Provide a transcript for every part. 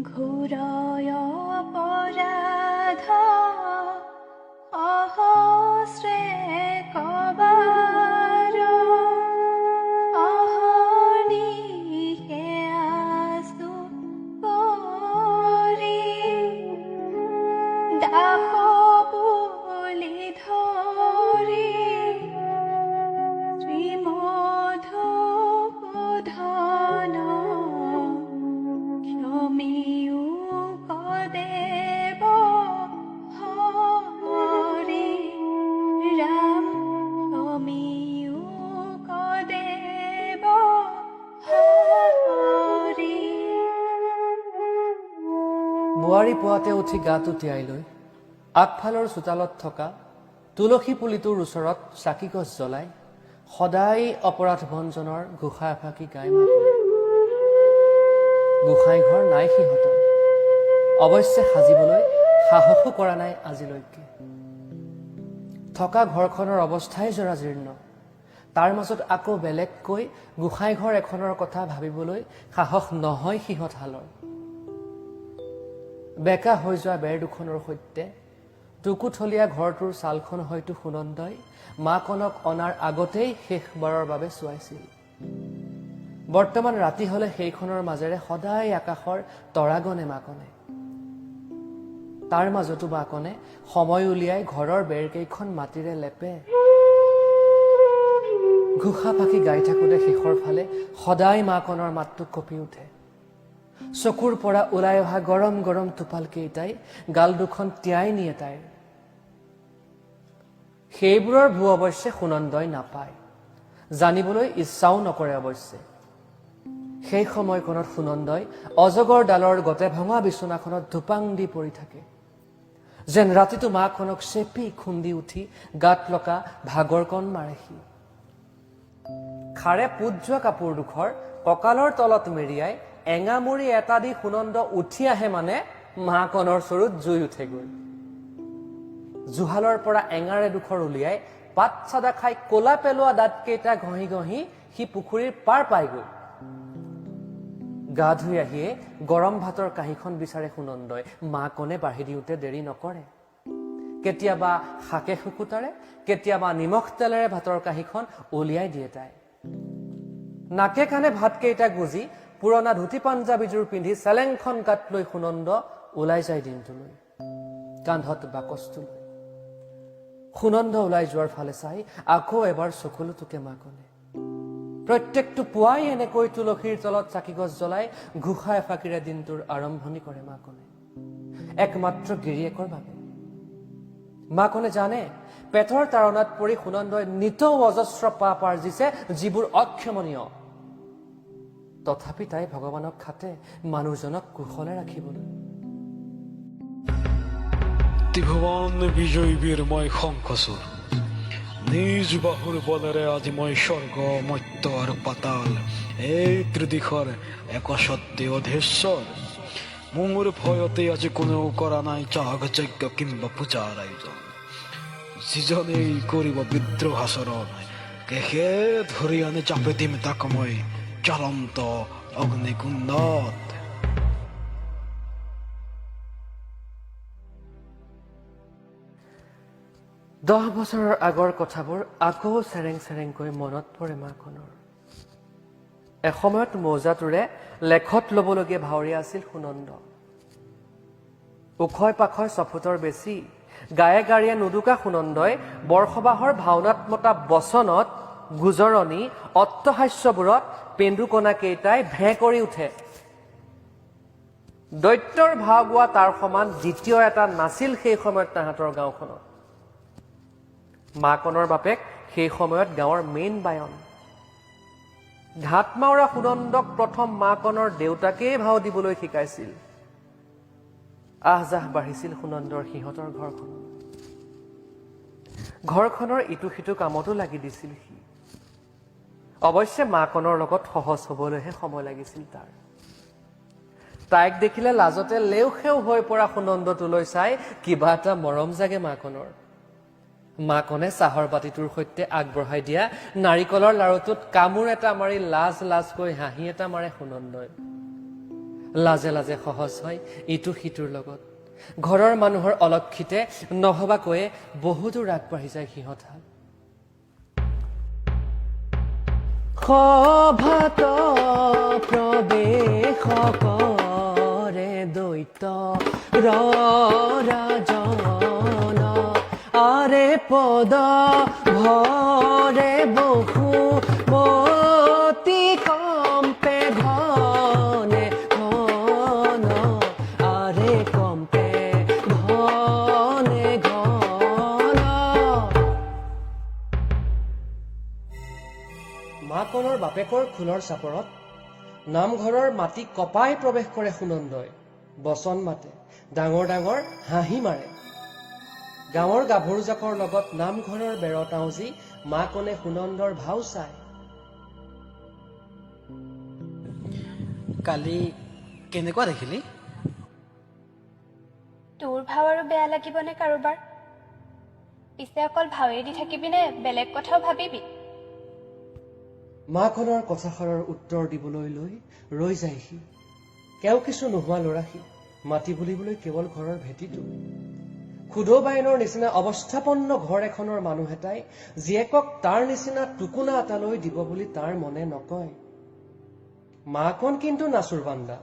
ঘোৰয় অপৰাধ অহস্ৰে কবাৰ অহনিশে আছো কৰি দাস বুলি ধৰি শ্ৰীমধুসূদন ক্ষমিও কদেৱ হৰি ৰাম ক্ষমিও কদেৱ হৰি। বোৱাৰী পুৱাতে উঠি গাটো তিয়াই লৈ আগফালৰ চোতালত থকা তুলসী পুলিটোৰ ওচৰত চাকি গছ জ্বলাই সদায় অপৰাধ ভঞ্জনৰ ঘোষা এফাকি গাই মাত গোসাঁই ঘৰ নাই সিহঁতৰ। অৱশ্যে সাজিবলৈ সাহসো কৰা নাই আজিলৈকে। থকা ঘৰখনৰ অৱস্থাই জৰাজীৰ্ণ, তাৰ মাজত আকৌ বেলেগকৈ গোসাঁই ঘৰ এখনৰ কথা ভাবিবলৈ সাহস নহয় সিহঁত হালৰ। বেকা হৈ যোৱা বেৰ দুখনৰ সৈতে টুকুথলীয়া ঘৰটোৰ ছালখন হয়তো সুনন্দই মাকনক অনাৰ আগতেই শেষবাৰৰ বাবে চোৱাইছিল। বৰ্তমান ৰাতি হলে সেইখনৰ মাজেৰে সদায় আকাশৰ তৰাগণে মাকনে। তাৰ মাজতো মাকনে সময় উলিয়াই ঘৰৰ বেৰকেইখন মাটিৰে লেপে। ঘোষা পাকি গাই থাকোঁতে শেষৰ ফালে সদায় মাকনৰ মাতটো কঁপি উঠে। চকুৰ পৰা ওলাই অহা গৰম গৰম টোপালকেইটাই গাল দুখন তিয়াই নিয়ে তাইৰ। সেইবোৰৰ ভু অৱশ্যে সুনন্দই নাপায়, জানিবলৈ ইচ্ছাও নকৰে অৱশ্যে। সেই সময়কণত সুনন্দই অজগৰ ডালৰ গতে ভঙা বিচনাখনত ধোপাং দি পৰি থাকে, যেন ৰাতিটো মাকনক চেপি খুন্দি উঠি গাত লগা ভাগৰকণ মাৰেহি। খাৰে পুত যোৱা কাপোৰ দুখৰ কঁকালৰ তলত মেৰিয়াই এঙামুৰি এটা দি সুনন্দ উঠি আহে মানে মাকনৰ চৰুত জুই উঠেগৈ। জুহালৰ পৰা এঙাৰে দুখৰ উলিয়াই পাত চাদা খাই কলা পেলোৱা দাঁতকেইটা ঘঁহি ঘঁহি সি পুখুৰীৰ পাৰ পাইগৈ। গা ধুই আহিয়ে গৰম ভাতৰ কাঁহীখন বিচাৰে সুনন্দই। মাকনে বাঢ়ি দিওঁতে দেৰি নকৰে। কেতিয়াবা শাকে শুকুতাৰে, কেতিয়াবা নিমখ তেলেৰে ভাতৰ কাঁহীখন উলিয়াই দিয়ে তাই। নাকে কাণে ভাতকেইটা গুজি পুৰণা ধুতি পাঞ্জাবীযোৰ পিন্ধি চেলেংখন গাত লৈ সুনন্দ ওলাই যায় দিনটোলৈ, কান্ধত বাকচটো লৈ। সুনন্দ ওলাই যোৱাৰ ফালে চাই আকৌ এবাৰ চকুলো তোকে মাকনে। প্ৰত্যেকটো পুৱাই এনেকৈ তুলসীৰ তলত চাকি গছ জ্বলাই ঘোষা এফাকিৰে দিনটোৰ আৰম্ভণি কৰে মাকনে, একমাত্ৰ গিৰিয়েকৰ বাবে। মাকনে জানে পেটৰ তাৰণাত পৰি সুনন্দই নিতৌ অজস্ৰ পাপ আৰ্জিছে যিবোৰ অক্ষমনীয়। তথাপি তাই ভগৱানক খাটে মানুহজনক কুশলে ৰাখিবলৈ। ত্ৰিভুৱন বিজয়ী বীৰ মই শংখচূড়, নিজ বাহুৰ বলেৰে আজি মই স্বৰ্গ মৰ্ত্য আৰু পাতাল এই ত্ৰিদিশৰ একস্বত্বে অধীশ্বৰ। মোৰ ভয়তে আজি কোনেও কৰা নাই যাগ যজ্ঞ কিম্বা পূজাৰ আয়োজন। যিজনেই কৰিব বিদ্ৰোহ আচৰণ, কেহে ধৰি আনি চাপি দিম তাক মই জ্বলন্ত অগ্নিকুণ্ডত। দহ বছৰৰ আগৰ কথাবোৰ আকৌ চেৰেং চেৰেংকৈ মনত পৰে মাকনৰ। এসময়ত মৌজাটোৰে লেখত ল'বলগীয়া ভাৱৰীয়া আছিল সুনন্দ। উখয় পাখয় ছফুটৰ বেছি গায়ে গাড়ীয়ে নুদুকা সুনন্দই বৰসবাহৰ ভাওনাত মতা বচনত, গুজৰণি, অট্টহাস্যবোৰত পেন্দুকণাকেইটাই ভেঁ কৰি উঠে। দৈত্যৰ ভাও গোৱা তাৰ সমান দ্বিতীয় এটা নাছিল সেই সময়ত তাহাঁতৰ গাঁওখনত। মাকনৰ বাপেক সেই সময়ত গাঁৱৰ মেইন বায়ন। ঘাট মাউৰা সুনন্দক প্ৰথম মাকনৰ দেউতাকেই ভাও দিবলৈ শিকাইছিল। আহজাহ বাঢ়িছিল সুনন্দৰ সিহঁতৰ ঘৰখনৰ ইটো সিটো কামতো লাগি দিছিল সি। অৱশ্যে মাকনৰ লগত সহজ হবলৈহে সময় লাগিছিল তাৰ। তাইক দেখিলে লাজতে লেও সেও হৈ পৰা সুনন্দটোলৈ চাই কিবা এটা মৰম জাগে মাকনৰ। মাকনে চাহৰ বাতিটোৰ সৈতে আগবঢ়াই দিয়া নাৰিকলৰ লাৰুটোত কামোৰ এটা মাৰি লাজ লাজকৈ হাঁহি এটা মাৰে সুনন্দই। লাজে লাজে সহজ হয় ইটো সিটোৰ লগত। ঘৰৰ মানুহৰ অলক্ষিতে নহবাকৈয়ে বহুদূৰ আগবাঢ়ি যায় সিহঁতহাল। সভাত প্ৰৱেশ কৰে দৈত্য ৰাজন, আৰে পদ ভৰে বসু মতি কম্পে ধনে ধন, আৰে কম্পে ধনে ঘন। মাকনৰ বাপেকৰ খোলৰ চাপৰত নামঘৰৰ মাটি কপাই প্ৰৱেশ কৰে সুনন্দই। বচন মাতে, ডাঙৰ ডাঙৰ হাঁহি মাৰে। গাঁৱৰ গাভৰুজাকৰ লগত নামঘৰৰ বেৰত আউজি মাকনে সুনন্দৰ ভাও চায়। কালি কেনেকুৱা দেখিলি? তোৰ ভাও আৰু বেয়া লাগিবনে কাৰোবাৰ? পিছে অকল ভাৱেই দি থাকিবিনে বেলেগ কথাও ভাবিবি? মাকনৰ কথাষাৰৰ উত্তৰ দিবলৈ লৈ ৰৈ যায় সি। কেও কিছু নোহোৱা ল'ৰা সি, মাটি বুলিবলৈ কেৱল ঘৰৰ ভেটিটো। খুদবায়নৰ নিচিনা অৱস্থাপন্ন ঘৰ এখনৰ মানুহ এটাই জীয়েকক তাৰ নিচিনা টুকুনা এটালৈ দিব বুলি তাৰ মনে নকয়। মাকন কিন্তু নাচুৰ বান্দা।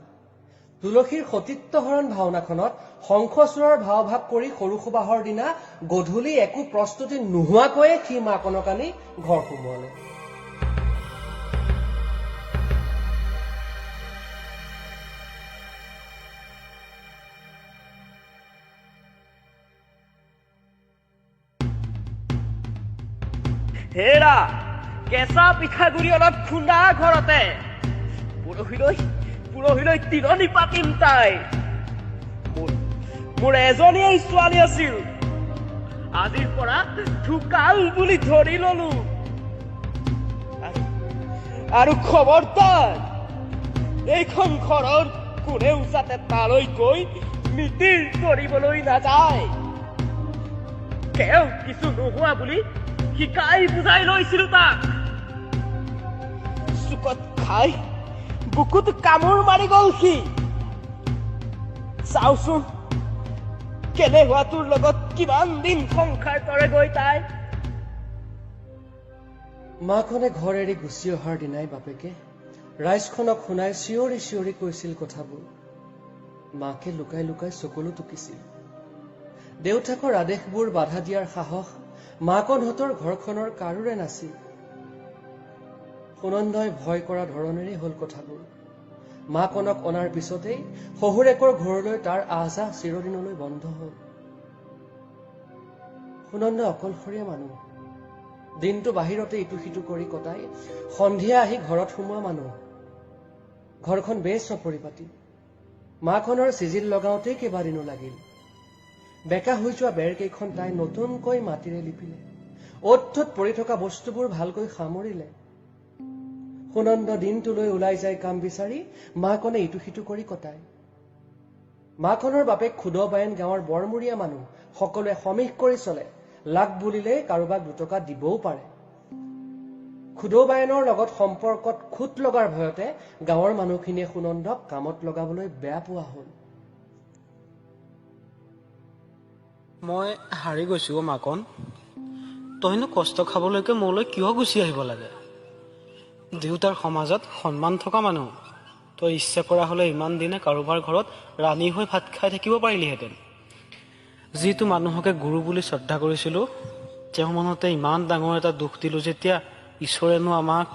তুলসীৰ সতীত্বহৰণ ভাওনাখনত শংখচূড়ৰ ভাওভাৱ কৰি সৰু সুবাহৰ দিনা গধূলি একো প্ৰস্তুতি নোহোৱাকৈয়ে সি মাকনক আনি ঘৰ সোমোৱালে। হেৰা কেঁচা পিঠাগুৰি অলপ খুন্দা ঘৰতে। পুৰহিলৈ তিলনি পাতিম তাই। মোৰ এজনীয়ে ছোৱালী আছিল, আজিৰ পৰা ঢুকাল বুলি ধৰি ললো। আৰু খবৰদাৰ এইখন ঘৰৰ কোনেও যাতে তালৈ গৈ মিতিৰ কৰিবলৈ নাযায়। কেও কিছু নোহোৱা বুলি শিকাই বুজাই লৈছিলো তাক। চুকত খাই বুকুত কামোৰ মাৰি গল সি। চাওচোন কেলেহুৱাটোৰ লগত কিমান দিন সংসাৰ কৰেগৈ তাই। মাকনে ঘৰ এৰি গুচি অহাৰ দিনাই বাপেকে ৰাইজখনক শুনাই চিঞৰি চিঞৰি কৈছিল কথাবোৰ। মাকে লুকাই লুকাই চকুলো টুকিছিল। দেউতাকৰ আদেশবোৰ বাধা দিয়াৰ সাহস মাকনহঁতৰ ঘৰখনৰ কাৰোৰে নাছিল। সুনন্দই ভয় কৰা ধৰণেৰে হল কথাবোৰ। মাকনক অনাৰ পিছতেই শহুৰেকৰ ঘৰলৈ তাৰ আহযাহ চিৰদিনলৈ বন্ধ হল। সুনন্দ অকলশৰীয়া মানুহ। দিনটো বাহিৰতে ইটো সিটো কৰি কটাই সন্ধিয়া আহি ঘৰত সোমোৱা মানুহ। ঘৰখন বেছ পৰিপাটি। মাকনৰ চিজিল লগাওঁতেই কেইবাদিনো লাগিল। বেকা হৈ যোৱা বেৰকেইখন তাই নতুনকৈ মাটিৰে লিপিলে। অ'ত ত'ত পৰি থকা বস্তুবোৰ ভালকৈ সামৰিলে। সুনন্দ দিনটোলৈ ওলাই যায় কাম বিচাৰি, মাকনে ইটো সিটো কৰি কটায়। মাকনৰ বাপেক খুদবায়ন গাঁৱৰ বৰমূৰীয়া মানুহ। সকলোৱে সমীহ কৰি চলে। লাগ বুলিলে কাৰোবাক দুটকা দিবও পাৰে। খুদবায়নৰ লগত সম্পৰ্কত খুট লগাৰ ভয়তে গাঁৱৰ মানুহখিনিয়ে সুনন্দক কামত লগাবলৈ বেয়া পোৱা হল। মই হাৰি গৈছো মাকন। তইনো কষ্ট খাবলৈকে মোলৈ কিয় গুচি আহিব লাগে? দেউতাৰ সমাজত সন্মান থকা মানুহ। তই ইচ্ছা কৰা হলে ইমান দিনে কাৰোবাৰ ঘৰত ৰাণী হৈ ভাত খাই থাকিব পাৰিলিহেঁতেন। যিটো মানুহকে গুৰু বুলি শ্ৰদ্ধা কৰিছিলো, তেওঁ মনতে ইমান ডাঙৰ এটা দুখ দিলো যেতিয়া ঈশ্বৰেনো আমাক।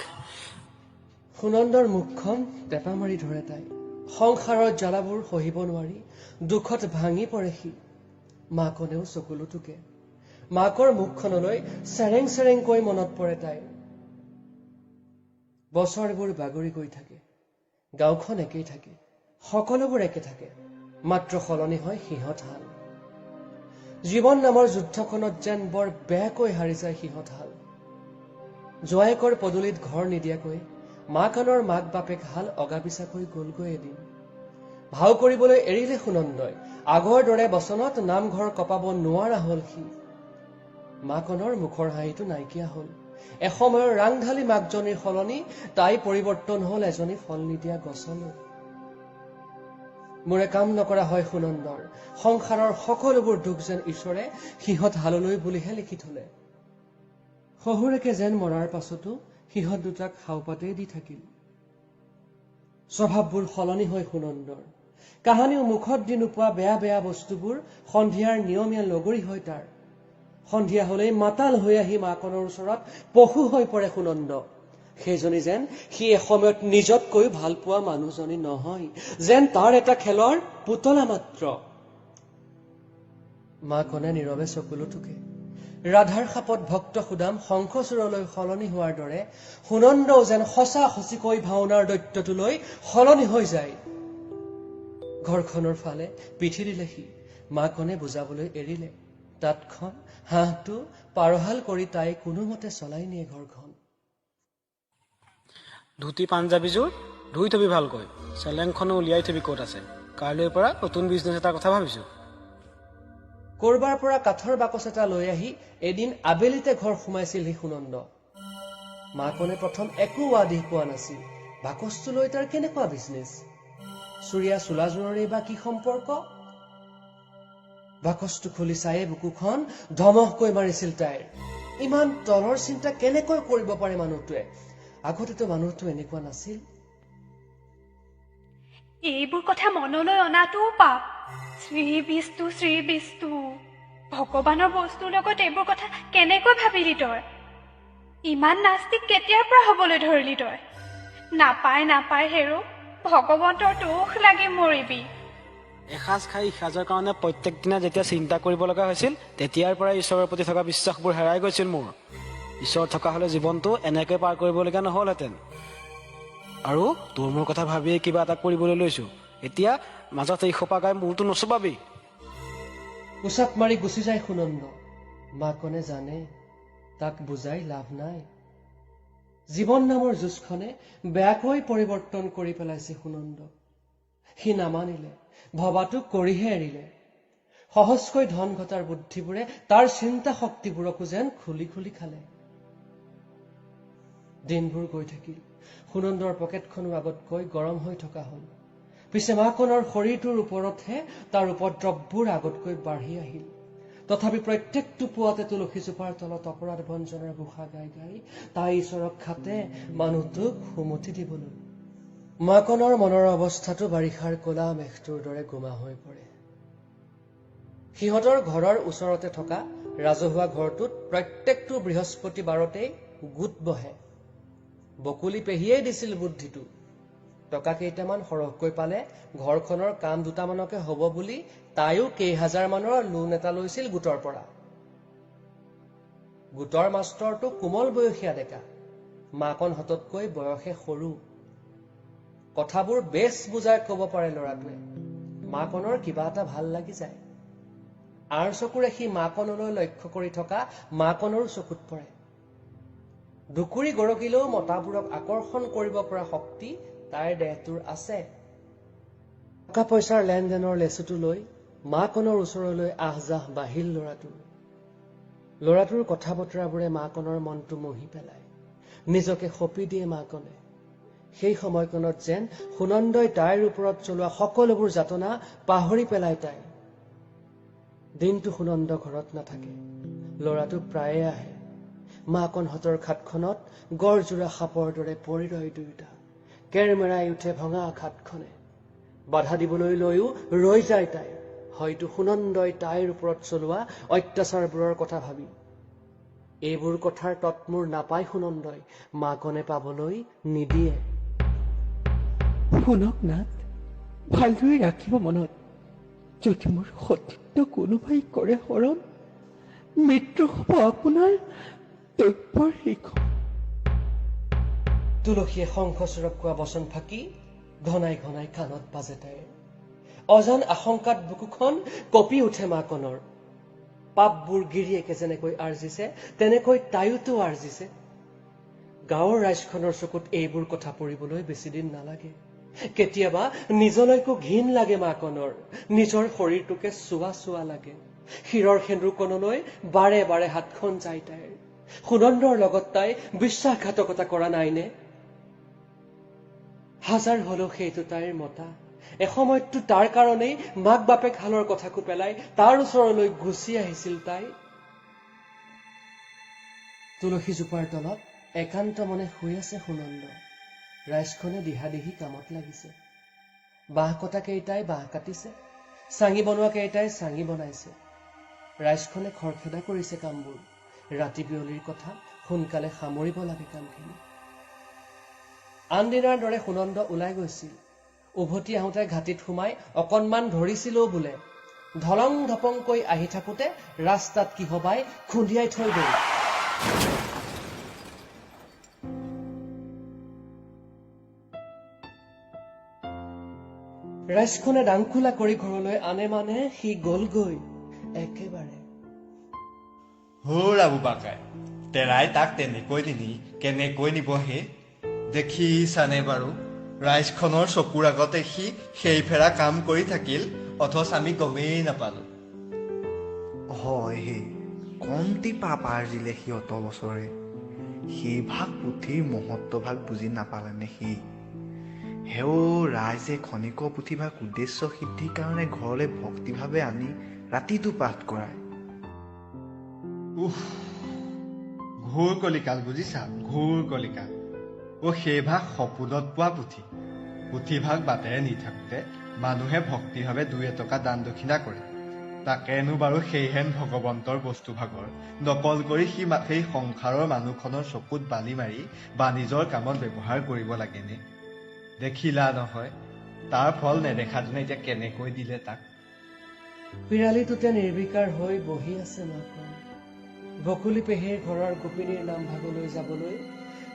সুনন্দৰ মুখখন টেপা মাৰি ধৰে তাই। সংসাৰৰ জ্বালাবোৰ সহিব নোৱাৰি দুখত ভাঙি পৰে সি। মাকনেও চকুলো টুকে। মাকৰ মুখখনলৈ চেৰেং চেৰেংকৈ মনত পৰে তাইৰ। বছৰবোৰ বাগৰি গৈ থাকে। গাঁওখন একেই থাকে। সকলোবোৰ একে থাকে। মাত্ৰ সলনি হয় সিহঁতহাল। জীৱন নামৰ যুদ্ধখনত যেন বৰ বেয়াকৈ হাৰি যায় সিহঁতহাল। জোৱায়েকৰ পদূলিত ঘৰ নিদিয়াকৈ মাকনৰ মাক বাপেক হাল অগাপিছাকৈ গলগৈ এদিন। ভাও কৰিবলৈ এৰিলে সুনন্দই। আগৰ দৰে বচনত নামঘৰ কপাব নোৱাৰা হল সি। মাকনৰ মুখৰ হাঁহিটো নাইকিয়া হল। এসময়ৰ ৰাংঢালী মাকজনীৰ সলনি তাই পৰিৱৰ্তন হল এজনী ফল নিদিয়া গছলৈ। মোৰে কাম নকৰা হয় সুনন্দৰ সংসাৰৰ সকলোবোৰ দুখ যেন ঈশ্বৰে সিহঁত হাললৈ বুলিহে লিখি থলে। শহুৰেকে যেন মৰাৰ পাছতো সিহঁত দুটাক হাওপাতেই দি থাকিল। স্বভাৱবোৰ সলনি হয় সুনন্দৰ। কাহানিও মুখত দি নোপোৱা বেয়া বেয়া বস্তুবোৰ সন্ধিয়াৰ নিয়মীয়া লগৰী হয় তাৰ। সন্ধিয়া হলেই মাতাল হৈ আহি মাকনৰ ওচৰত পশু হৈ পৰে সুনন্দ। সেইজনী যেন সি এসময়ত নিজতকৈ ভাল পোৱা মানুহজনী নহয়, যেন তাৰ এটা খেলৰ পুতলা মাত্ৰ। মাকনে নীৰৱে চকুলো টুকে। ৰাধাৰ সাপত ভক্ত সুদাম শংখচূড়লৈ সলনি হোৱাৰ দৰে সুনন্দও যেন সঁচা সঁচিকৈ ভাওনাৰ দৈত্যটোলৈ সলনি হৈ যায়। ঘৰখনৰ ফালে পিঠি দিলে সি। মাকনে বুজাবলৈ এৰিলে। তাঁতখন হাঁহটো পাৰহাল কৰি তাই কোনোমতে চলাই নিয়ে ঘৰখন। ধুতি পাঞ্জাবীযোৰ ধুই থবি ভালকৈ, চেলেংখনো উলিয়াই থবি ক'ত আছে। কাইলৈৰ পৰা নতুন বিজনেছ এটাৰ কথা ভাবিছো। কৰবাৰ পৰা কাঠৰ বাকচ এটা লৈ আহি এদিন আবেলিতে ঘৰ সোমাইছিলহি সুনন্দ। মাকনে প্ৰথম একো আদেশ পোৱা নাছিল। বাকচটো লৈ তাৰ কেনেকুৱা বিজনেছ? চুৰিয়া চোলাযোৰৰে বা কি সম্পৰ্ক? বাকচটো খুলি চায়ে বুকুখন ধমহকৈ মাৰিছিল তাইৰ। ইমান তলৰ চিন্তা কেনেকৈ কৰিব পাৰে মানুহটোৱে? আগতেতো মানুহটো এনেকুৱা নাছিল। এইবোৰ কথা মনলৈ অনাটোও পাপ। শ্ৰী বিষ্ণু ভগৱানৰ বস্তুৰ লগত এইবোৰ কথা কেনেকৈ ভাবিলি তই? ইমান নাস্তিক কেতিয়াৰ পৰা হবলৈ ধৰিলি তই? নাপায় হেৰো, ভগৱন্তৰ দোষ লাগি মৰিবি। এসাঁজ খাই ইসাঁজৰ কাৰণে প্ৰত্যেক দিনা যেতিয়া চিন্তা কৰিব লগা হৈছিল, তেতিয়াৰ পৰাই ঈশ্বৰৰ প্ৰতি থকা বিশ্বাসবোৰ হেৰাই গৈছিল মোৰ। ঈশ্বৰ থকা হলে জীৱনটো এনেকৈ পাৰ কৰিবলগীয়া নহলহেঁতেন। আৰু তোৰ মোৰ কথা ভাবিয়ে কিবা এটা কৰিবলৈ লৈছো। এতিয়া মাজত এই সোপা গাই মূৰটো নচুবাবি। উচাপ মাৰি গুচি যায় সুনন্দ। মাকনে জানে তাক বুজাই লাভ নাই। জীৱন নামৰ যুঁজখনে বেয়াকৈ পৰিৱৰ্তন কৰি পেলাইছে সুনন্দ। সি নামানিলে, ভবাটো কৰিহে এৰিলে। সহজকৈ ধন ঘটাৰ বুদ্ধিবোৰে তাৰ চিন্তা শক্তিবোৰকো যেন খুলি খুলি খালে। দিনবোৰ গৈ থাকিল। সুনন্দৰ পকেটখনো আগতকৈ গৰম হৈ থকা হল। পিছে মাকনৰ শৰীৰটোৰ ওপৰতহে তাৰ উপদ্ৰৱবোৰ আগতকৈ বাঢ়ি আহিল। তথাপি প্ৰত্যেকটো পুৱাতে তুলসীজোপাৰ তলত অপৰাধ ভঞ্জনৰ ঘোষা গাই গাই তাই ঈশ্বৰক খাতে মানুহটোক সুমতি দিবলৈ। মাকনৰ মনৰ অৱস্থাটো বাৰিষাৰ কলা মেঘটোৰ দৰে গোমা হৈ পৰে। সিহঁতৰ ঘৰৰ ওচৰতে থকা ৰাজহুৱা ঘৰটোত প্ৰত্যেকটো বৃহস্পতিবাৰতেই গোট বহে। বকুলি পেহীয়েই দিছিল বুদ্ধিটো। টকা কেইটামান সৰহকৈ পালে ঘৰখনৰ কাম দুটামানকে হব বুলি তাইও কেইহাজাৰ মানৰ লোন এটা লৈছিল গোটৰ পৰা। গোটৰ মাষ্টৰটো কোমল বয়সীয়া ডেকা। মাকন হততকৈ বয়সে সৰু। কথাবোৰ বেছ বুজাই কব পাৰে ল'ৰাটোৱে। মাকনৰ কিবা এটা ভাল লাগি যায়। আৰ চকুৰে সি মাকনলৈ লক্ষ্য কৰি থকা মাকনৰো চকুত পৰে। দুকুৰি গৰকিলেও মতাবোৰক আকৰ্ষণ কৰিব পৰা শক্তি তাইৰ দেহটোৰ আছে। টকা পইচাৰ লেনদেনৰ লেচুটো লৈ মাকনৰ ওচৰলৈ আহযাহ বাঢ়িল ল'ৰাটোৰ কথা বতৰাবোৰে মাকনৰ মনটো মহি পেলায়। নিজকে সঁপি দিয়ে মাকনে। সেই সময়কণত যেন সুনন্দই তাইৰ ওপৰত চলোৱা সকলোবোৰ যাতনা পাহৰি পেলায় তাই। দিনটো সুনন্দ ঘৰত নাথাকে। ল'ৰাটো প্ৰায়ে আহে। মাকনহঁতৰ খাটখনত গড়জোৰা সাপৰ দৰে পৰি ৰয় দুয়োটা। কেৰমেৰাই উঠে ভঙা খাটখনে। বাধা দিবলৈ লৈও ৰৈ যায় তাই। হয়তো সুনন্দই তাইৰ ওপৰত চলোৱা অত্যাচাৰবোৰৰ কথা ভাবি। এইবোৰ কথাৰ তৎমূৰ নাপায় সুনন্দই। মাকনে পাবলৈ নিদিয়ে। শুনক নাথ, ভালদৰে ৰাখিব মনত। যদি মোৰ সতীত্ব কোনোবাই কৰে হৰণ, মৃত্যু হ'ব আপোনাৰ দৈব্যৰ শিখন। তুলসীয়ে শংখচূড়ক কোৱা বচন ফাঁকি ঘনাই ঘনাই কাণত বাজে তাইৰ। অজান আশংকাত বুকুখন কঁপি উঠে মাকনৰ। পাপবোৰ গিৰিয়েকে যেনেকৈ আৰ্জিছে তেনেকৈ তাইওতো আৰ্জিছে। গাঁৱৰ ৰাইজখনৰ চকুত এইবোৰ কথা পৰিবলৈ বেছিদিন নালাগে। কেতিয়াবা নিজলৈকো ঘিণ লাগে মাকনৰ। নিজৰ শৰীৰটোকে চোৱা চোৱা লাগে। শিৰৰ সেন্দুৰকণলৈ বাৰে বাৰে হাতখন যায় তাইৰ। সুনন্দৰ লগত তাই বিশ্বাসঘাতকতা কৰা নাইনে? হাজাৰ হলেও সেইটো তাইৰ মতা। এসময়ততো তাৰ কাৰণেই মাক বাপেক হালৰ কথাকো পেলাই তাৰ ওচৰলৈ গুচি আহিছিল তাই। তুলসী জোপাৰ তলত একান্ত মনে শুই আছে সুনন্দ। ৰাইজখনে দিহাদিহি কামত লাগিছে। বাঁহ কটা কেইটাই বাঁহ কাটিছে, চাঙি বনোৱা কেইটাই চাঙি বনাইছে। ৰাইজখনে খৰখেদা কৰিছে কামবোৰ। ৰাতি বিয়লিৰ কথা সোনকালে সামৰিব লাগে কামখিনি। আন দিনাৰ দৰে সুনন্দ ওলাই গৈছিল। উভতি আহোঁতে ঘাটিত সোমাই অকণমান ধৰিছিলো বোলে। ধলং ধপংকৈ আহি থাকোঁতে ৰাস্তাত কিহবাই খুন্দিয়াই থৈ গ'ল। ৰাইজখনে দাংখোলা কৰি ঘৰলৈ আনে মানে সি গ'লগৈ একেবাৰে। ৰাবু বাকাই তেৰাই তাক তেনেকৈ নিনি কেনেকৈ নিবহে? দেখিছানে বাৰু, ৰাইজখনৰ চকুৰ আগতে সি সেই ফেৰা কাম কৰি থাকিল, অথচ আমি গমেই নাপালো। হয় হে, কমটি পাপ আৰ্জিলে সি অত বছৰে। সেই ভাগ পুথিৰ মহত্বভাগ বুজি নাপালেনে সি? হেও ৰাইজে খনিক পুথিভাগ উদ্দেশ্য সিদ্ধিৰ কাৰণে ঘৰলৈ ভক্তিভাৱে আনি ৰাতিটো পাঠ কৰায়। ঘোৰ কলিকাল বুজিছা, ঘোৰ কলিকাল। সেই ভাগ সপোনত পোৱা পুথি। পুথিভাগ বাটেৰে নি থাকোঁতে মানুহে ভক্তিভাৱে 2 টকা দান দক্ষিণা কৰে। তাকেনো বাৰু সেইহেন ভগৱন্তৰ বস্তুভাগৰ নকল কৰি সি সেই সংসাৰৰ মানুহখনৰ চকুত বালি মাৰি বাণিজ্যৰ কামত ব্যৱহাৰ কৰিব লাগেনে? দেখিলা নহয়, তাৰ ফল নেদেখা দিনে এতিয়া কেনেকৈ দিলে তাক। পিৰালিটোতে নিৰ্বিকাৰ হৈ বহি আছে মাখন। বকুলি পেহীৰ ঘৰৰ গোপিনীৰ নাম ভাগলৈ যাবলৈ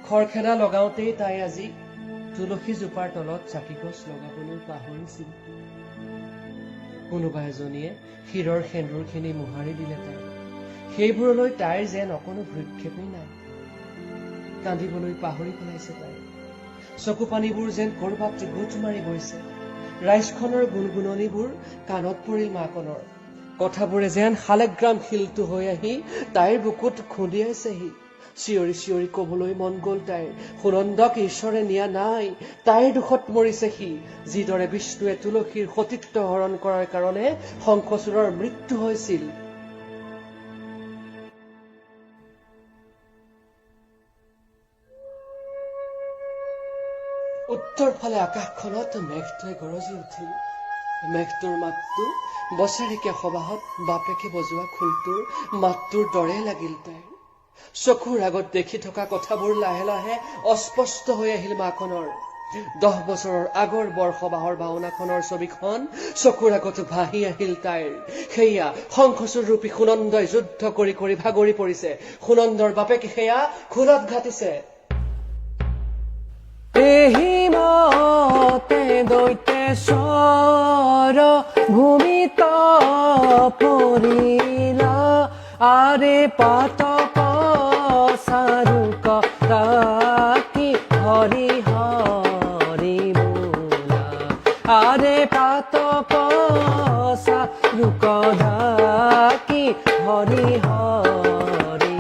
খৰখেদা লগাওঁতেই তাই আজি তুলসী জোপাৰ তলত চাকি গছ লগাবলৈ পাহৰিছিল। কোনোবা এজনীয়ে শিৰৰ সেন্দুৰখিনি মোহাৰি দিলে তাই। সেইবোৰলৈ তাইৰ যেন অকণো ভ্ৰক্ষেপেই নাই। কান্দিবলৈ পাহৰি পেলাইছে তাই। চকু পানীবোৰ যেন কৰবাত গোট মাৰি গৈছে। ৰাইজখনৰ গুণগুণনিবোৰ কাণত পৰিল মাকনৰ। কথাবোৰে যেন শালেগ্ৰাম শিলটো হৈ আহি তাইৰ বুকুত খুন্দিয়াইছেহি। চিঞৰি চিঞৰি কবলৈ মন গল তাইৰ, সুনন্দক ঈশ্বৰে নিয়া নাই, তাইৰ দুখত মৰিছে সি। যিদৰে বিষ্ণুৱে তুলসীৰ সতীত্ব হৰণ কৰাৰ কাৰণে শংখচূড়ৰ মৃত্যু হৈছিল। উত্তৰ ফালে আকাশখনত মেঘটোৱে গৰজি উঠিল। মেঘটোৰ মাতটো বছৰেকীয়া সবাহত বাপেকে বজোৱা খোলটোৰ মাতটোৰ দৰে লাগিল তাইৰ। চকুৰ আগত দেখি থকা কথাবোৰ লাহে লাহে অস্পষ্ট হৈ আহিল মাকনৰ। 10 বছৰৰ আগৰ বৰসবাহৰ ভাওনাখনৰ ছবিখন চকুৰ আগত ভাহি আহিল তাইৰ। সেয়া শংখচূড় ৰূপী সুনন্দই যুদ্ধ কৰি কৰি ভাগৰি পৰিছে। সুনন্দৰ বাপেকে সেয়া খোলত ঘাটিছে। মতে দৈতেশ্বৰ ভূমিত পৰিলা, আৰে পাতক চাৰুক তাকি হৰি হৰি বোলা, আৰে পাতক চাৰুক তাকি হৰি হৰি